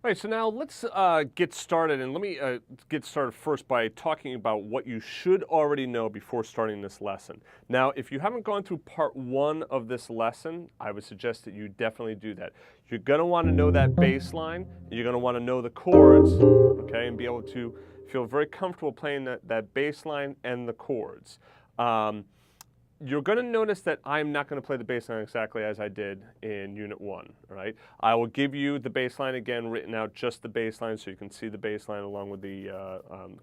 All right, so now let's get started, and let me get started first by talking about what you should already know before starting this lesson. Now, if you haven't gone through part 1 of this lesson, I would suggest that you definitely do that. You're going to want to know that bass line, you're going to want to know the chords, okay, and be able to feel very comfortable playing that bass line and the chords. You're going to notice that I'm not going to play the bass line exactly as I did in Unit 1, all right? I will give you the bass line again, written out just the bass line so you can see the bass line along with the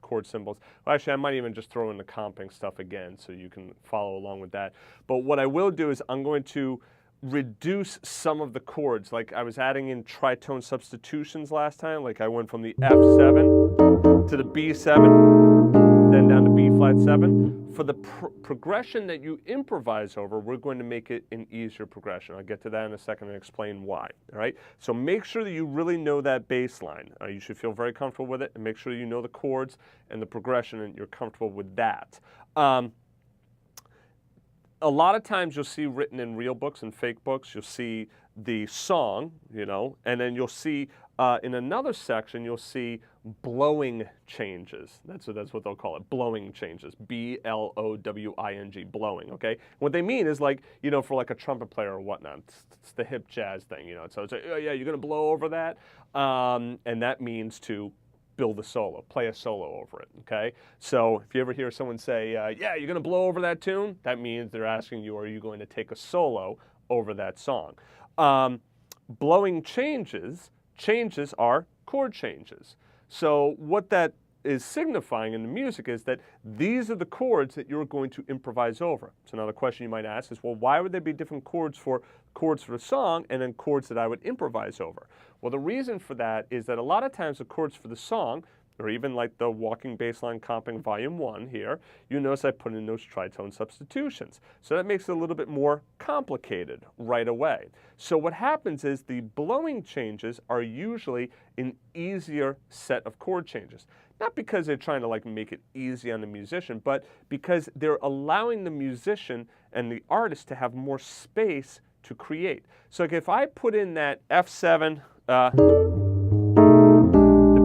chord symbols. Well, actually, I might even just throw in the comping stuff again so you can follow along with that. But what I will do is I'm going to reduce some of the chords. Like I was adding in tritone substitutions last time. Like I went from the F7 to the B7, then down to B flat 7. For the progression that you improvise over, we're going to make it an easier progression. I'll get to that in a second and explain why. All right. So make sure that you really know that bass line. You should feel very comfortable with it, and make sure you know the chords and the progression, and you're comfortable with that. A lot of times you'll see written in real books and fake books, you'll see the song, you know, and then you'll see in another section, you'll see blowing changes. That's what they'll call it, blowing changes. B-L-O-W-I-N-G, blowing, okay? What they mean is like, you know, for like a trumpet player or whatnot, it's the hip jazz thing, you know. So it's like, oh yeah, you're going to blow over that, and that means to build a solo, play a solo over it, okay? So if you ever hear someone say, yeah, you're going to blow over that tune, that means they're asking you, are you going to take a solo over that song? Blowing changes are chord changes. So what that is signifying in the music is that these are the chords that you're going to improvise over. So now the question you might ask is, well, why would there be different chords for the song and then chords that I would improvise over? Well, the reason for that is that a lot of times the chords for the song, or even like the walking bassline comping volume 1 here, you notice I put in those tritone substitutions. So that makes it a little bit more complicated right away. So what happens is the blowing changes are usually an easier set of chord changes. Not because they're trying to like make it easy on the musician, but because they're allowing the musician and the artist to have more space to create. So like if I put in that F7,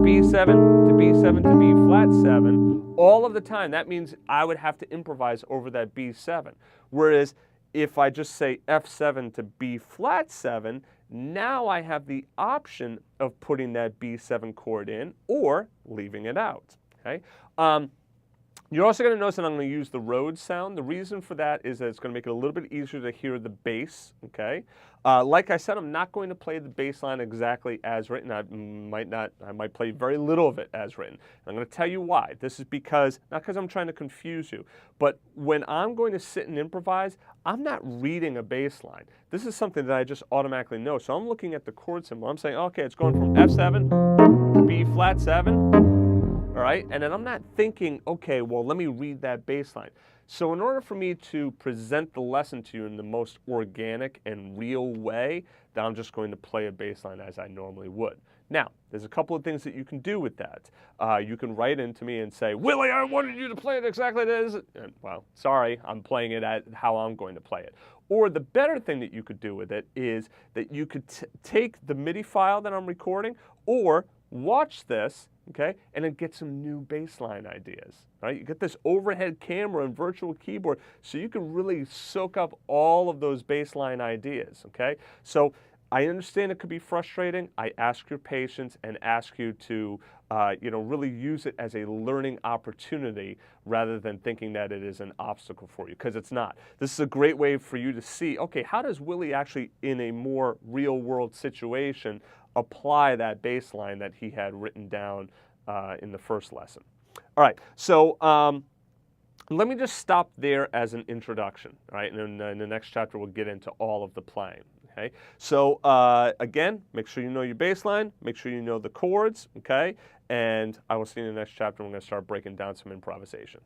B7 to B7 to B flat 7, all of the time, that means I would have to improvise over that B7. Whereas if I just say F7 to B flat 7, now I have the option of putting that B7 chord in or leaving it out, okay? You're also going to notice that I'm going to use the Rhodes sound. The reason for that is that it's going to make it a little bit easier to hear the bass, okay? Like I said, I'm not going to play the bass line exactly as written. I might play very little of it as written. I'm going to tell you why. This is because, not because I'm trying to confuse you, but when I'm going to sit and improvise, I'm not reading a bass line. This is something that I just automatically know. So I'm looking at the chord symbol. I'm saying, okay, it's going from F7 to B flat 7. All right, and then I'm not thinking, okay, well, let me read that bass line. So in order for me to present the lesson to you in the most organic and real way, then I'm just going to play a bass line as I normally would. Now, there's a couple of things that you can do with that. You can write into me and say, Willie, I wanted you to play it exactly as it is. And, well, sorry, I'm playing it at how I'm going to play it. Or the better thing that you could do with it is that you could take the MIDI file that I'm recording or watch this, okay, and then get some new bass line ideas, right? You get this overhead camera and virtual keyboard so you can really soak up all of those bass line ideas, okay? So I understand it could be frustrating. I ask your patience and ask you to, really use it as a learning opportunity rather than thinking that it is an obstacle for you, because it's not. This is a great way for you to see, okay, how does Willie actually, in a more real-world situation, apply that bass line that he had written down in the first lesson. All right, so let me just stop there as an introduction, all right? And then in the next chapter, we'll get into all of the playing, okay? So again, make sure you know your bass line, make sure you know the chords, okay? And I will see you in the next chapter. We're going to start breaking down some improvisation.